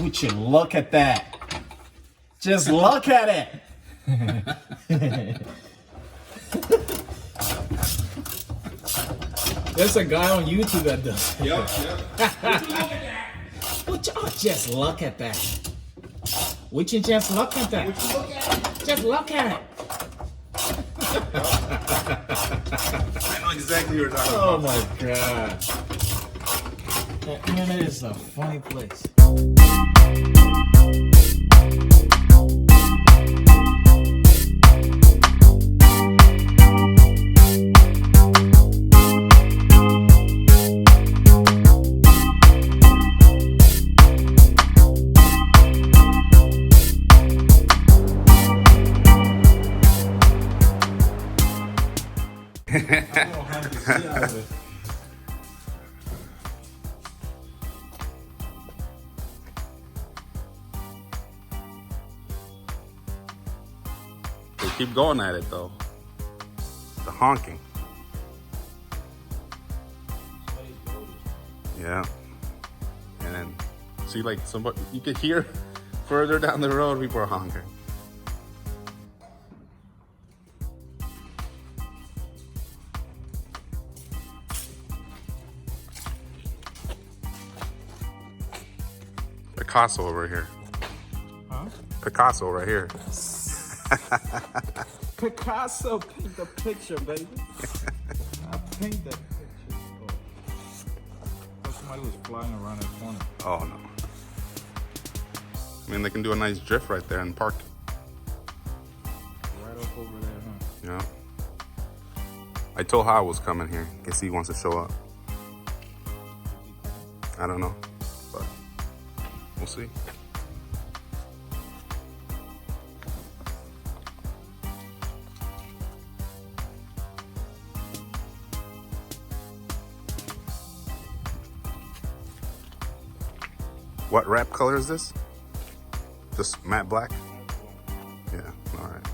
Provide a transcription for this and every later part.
Would you look at that? Just look at it. There's a guy on YouTube that does. Yep. Would you just look at that? Would you just look at that? Just look at it. I know exactly what you're talking Oh about. my god. The internet is a funny place. They keep going at it though. The honking. Yeah. And then see, like, somebody, you could hear further down the road people are honking. Picasso over here. Huh? Picasso right here. Picasso, paint the picture, baby. I paint that picture. Oh. Somebody was flying around that corner. Oh no. I mean, they can do a nice drift right there and park. Right up over there, huh? Yeah. I told How I was coming here. Guess he wants to show up. I don't know, but we'll see. What wrap color is this? Just matte black? Yeah, all right.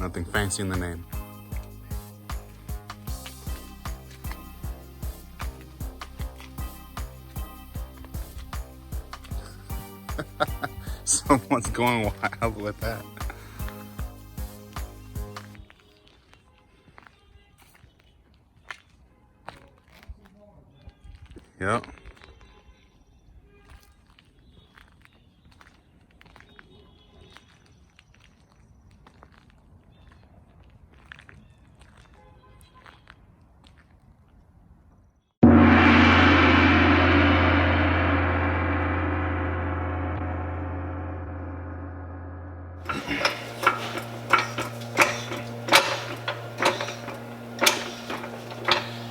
Nothing fancy in the name. Someone's going wild with that. Yep.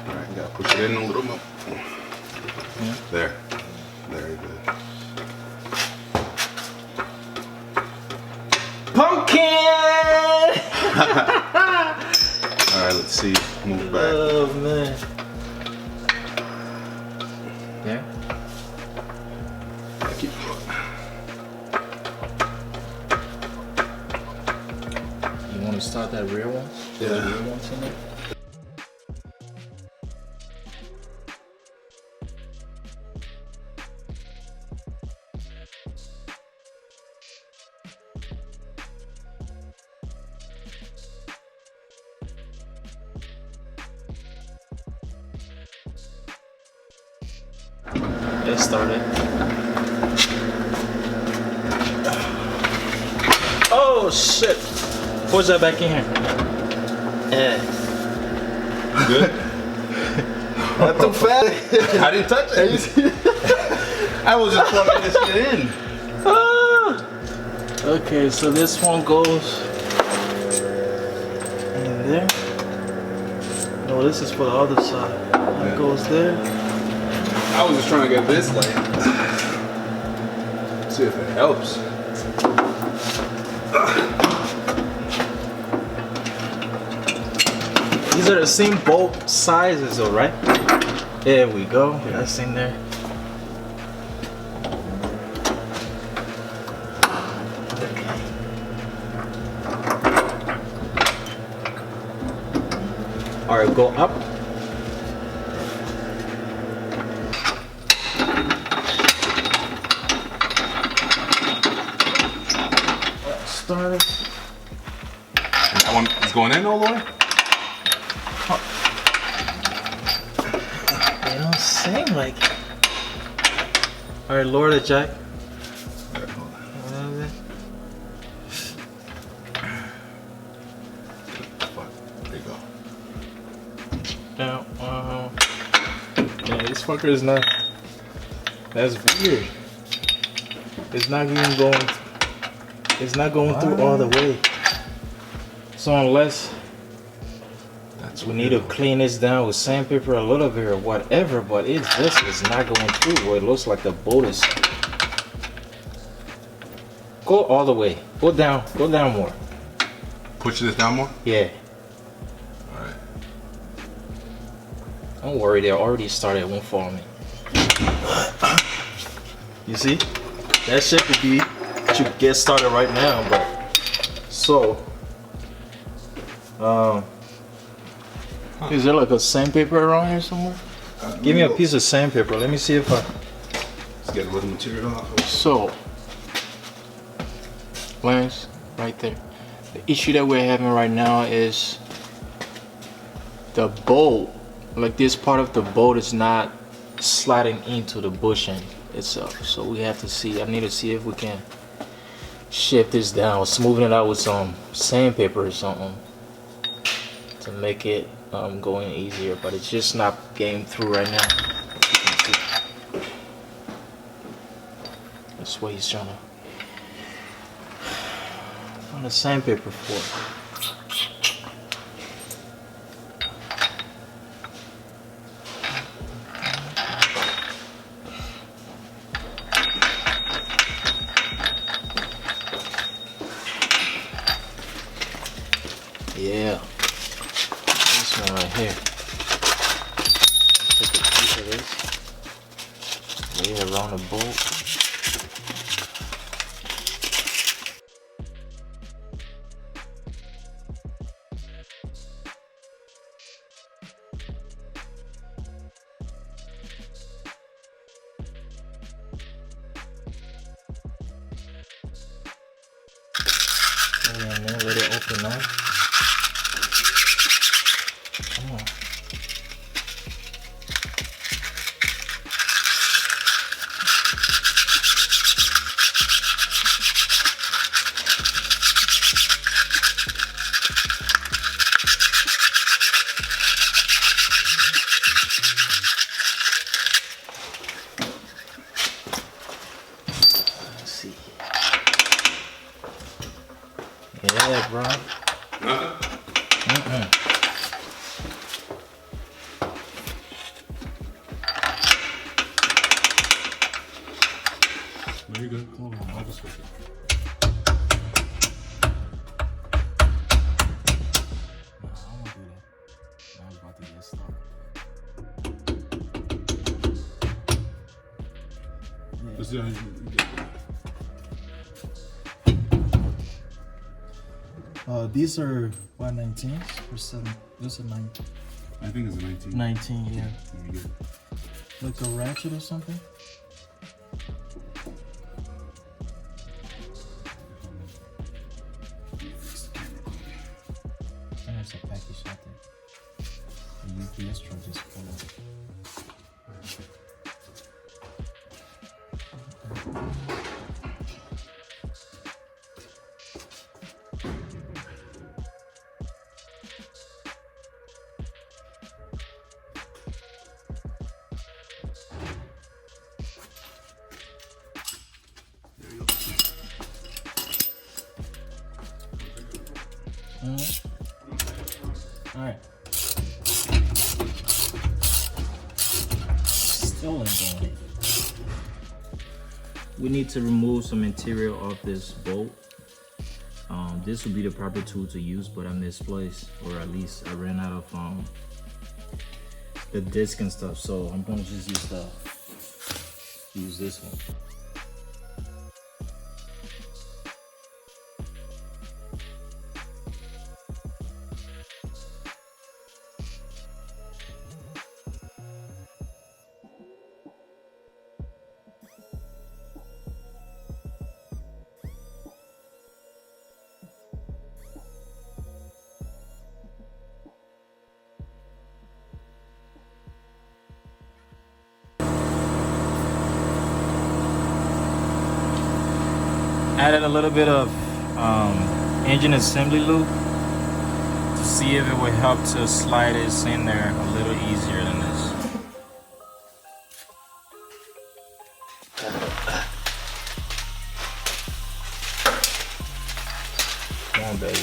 Alright, gotta push it in a little more. Yeah. There. Very good. Pumpkin! Alright, let's see. Move back. Oh man. Yeah. Yeah, keep going. You want to start that rear one? Yeah. The rear ones in there? It started. Oh shit! Push that back in here. Yeah. Good? Not too fast. I didn't touch it. I was just plugging this shit in. Ah. Okay, so this one goes in there. No, this is for the other side. That goes there. I was just trying to get this like, see if it helps. These are the same bolt sizes though, right? There we go. That's in there. Alright, go up. started. And that one is going in all the way? They don't seem like it. Alright, lower the jack. Alright, hold on. Fuck. There you go. Now, yeah, this fucker is not. That's weird. It's not even going. It's not going through all the way. So unless we need to clean this down with sandpaper a little bit or whatever, but it's just is not going through. Where it looks like the bolt is. Go all the way. Go down more. Push this down more? Yeah. Alright. Don't worry, they already started. It won't fall on me. You see? That shit could be to get started right now, but so is there like a sandpaper around here somewhere? Give me a piece of sandpaper. Let me see if I. Let's get a little material off. So, Lance, right there. The issue that we're having right now is the bolt. Like this part of the bolt is not sliding into the bushing itself. So we have to see. I need to see if we can shift this down, smoothing it out with some sandpaper or something to make it going easier. But it's just not getting through right now. That's what he's trying to find the sandpaper for. Yeah, this one right here. Take a piece of this, lay it around the bolt. And then let it open up. Come on. Let's see. Yeah, bro. Nothing? Very good. Hold on, I'll just switch it. No, I won't do that. I was about to get stuck. Let's see how you get These are what, 19s or 7? This is 9. I think it's a 19. 19, yeah. Very good. Like a ratchet or something? There's a package out there. The UPS truck just pulled up. Alright. Still ain't doing it. We need to remove some material off this bolt. This would be the proper tool to use, but I misplaced, or at least I ran out of the disc and stuff. So I'm gonna just use this one. added a little bit of engine assembly lube to see if it would help to slide this in there a little easier than this. Come on, baby.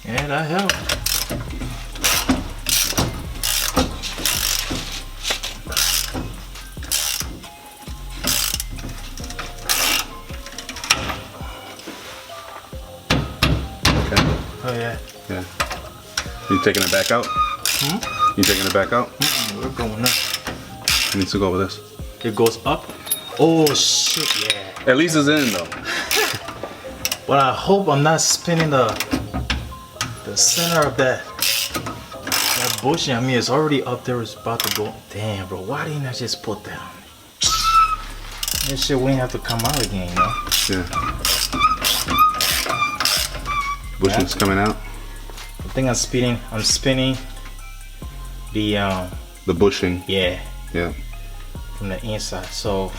Yeah, that helped. Okay. Oh yeah. Yeah. You taking it back out? Hmm? You taking it back out? We're going up. It needs to go with this. It goes up? Oh shit, yeah. At least it's in though. But I hope I'm not spinning the center of that bushing. I mean, it's already up there. It's about to go. Damn, bro. Why didn't I just put that on? This shit wouldn't have to come out again, you know? Yeah. Bushing's coming out. I think I'm spinning The bushing. yeah, Yeah. from the inside. So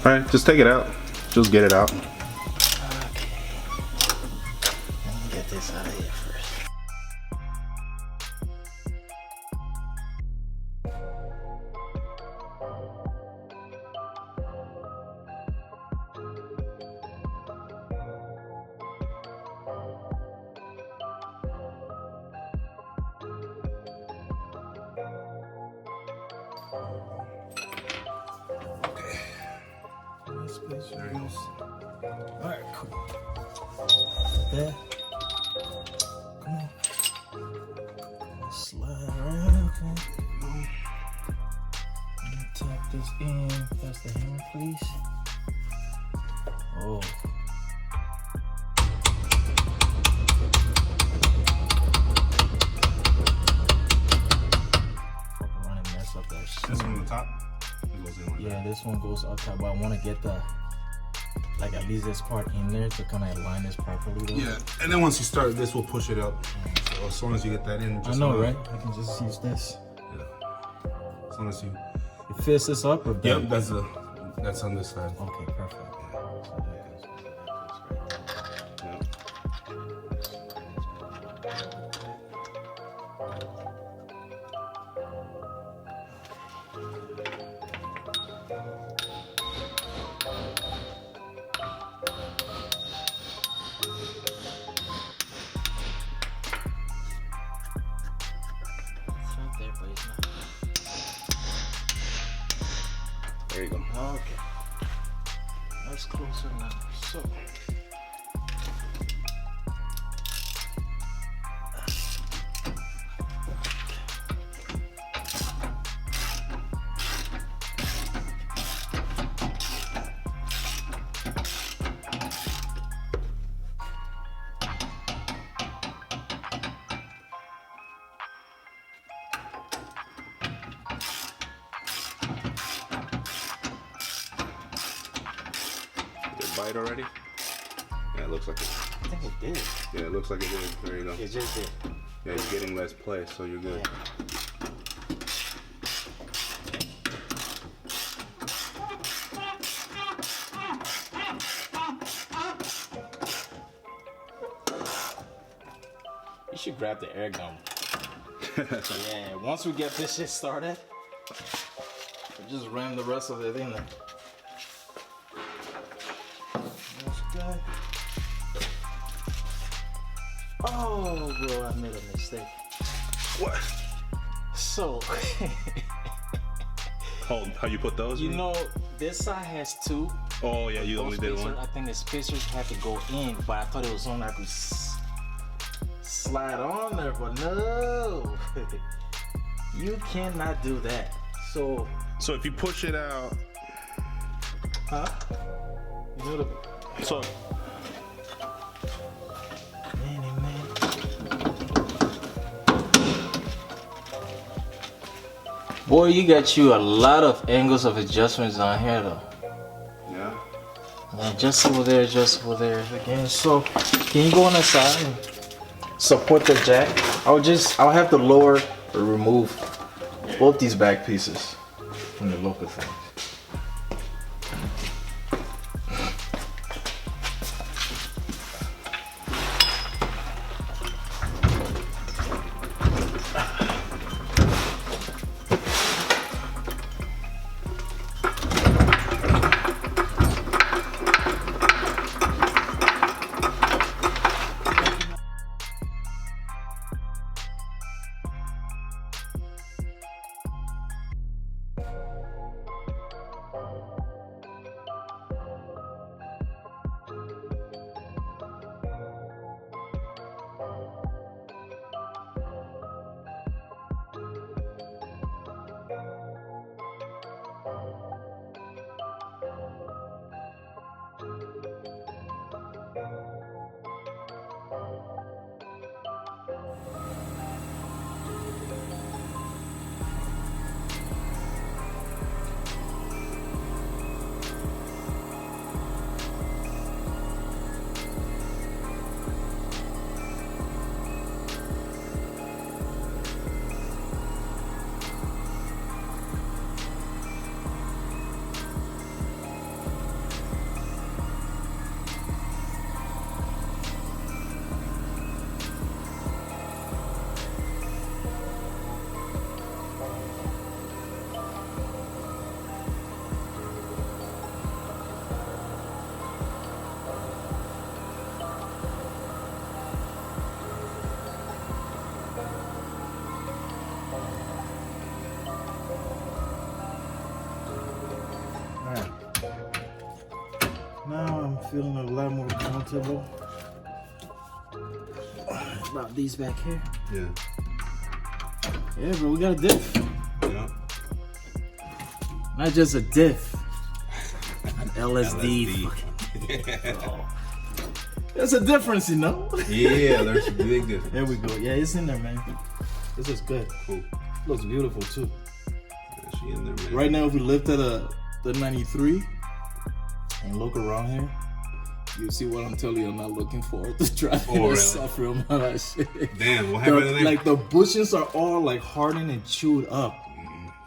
Alright, just take it out. Just get it out. okay, let me get this out of here first. Alright, cool. There. Come on. Slide around. Okay. Let me tap this in. That's the hammer, please. Oh. Fucking run and mess up that shit. This one on the top? It goes in like Yeah, this one goes up top, but I want to get the, like at least this part in there to kind of align this properly though. Yeah, and then once you start, this will push it up. So as soon as you get that in, just I know, right? I can just use this. Yeah. As soon as you. It fits this up or down? Yep, that's on this side. Okay, perfect. There you go. Okay. That's closer now. So. Bite already? Yeah, it looks like it. I think it did. Yeah, it looks like it did. There you go. It just did. Yeah, you're getting less play, so you're good. You should grab the air gun. Yeah, once we get this shit started, we'll just ram the rest of it in there. That's good. Oh, bro, I made a mistake. What? So, How you put those? you know, this side has two. Oh yeah, you only did Spacers, one. I think the spacers had to go in, but I thought it was on I could slide on there, but no. You cannot do that. So if you push it out, huh? You know the so man. Boy, you got you a lot of angles of adjustments on here though. yeah. Yeah, just over there, again. So can you go on the side and support the jack? I'll have to lower or remove both these back pieces from the look of things. Now I'm feeling a lot more comfortable about these back here. Yeah. Yeah, bro, we got a diff. Yeah. Not just a diff. An LSD. There's a difference, you know? Yeah, there's a big difference. There we go. Yeah, it's in there, man. This is good. Cool. Looks beautiful, too. Yeah, she in there, man. Right now, if we lift at the 93 and look around here, you see what I'm telling you. I'm not looking forward to driving really? Subframe and all that shit. Damn, what happened to them? Like the bushings are all like hardened and chewed up.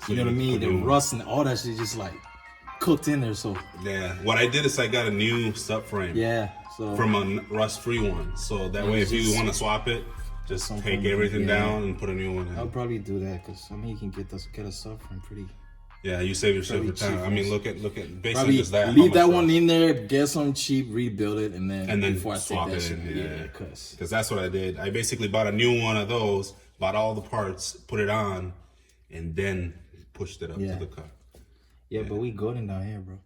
So you know what I mean? The rust and all that shit just like cooked in there. So yeah, what I did is I got a new subframe. yeah, so from a rust-free one. So that way, if you want to swap it, just take everything down and put a new one in. I'll probably do that because I mean you can get a subframe pretty. Yeah, you save yourself the time. I mean, look at basically Probably just that. leave that one in there, get some cheap, rebuild it, and then before I swap take that it shit. in. Yeah, because that's what I did. I basically bought a new one of those, bought all the parts, put it on, and then pushed it up to the car. Yeah, but we golden down here, bro.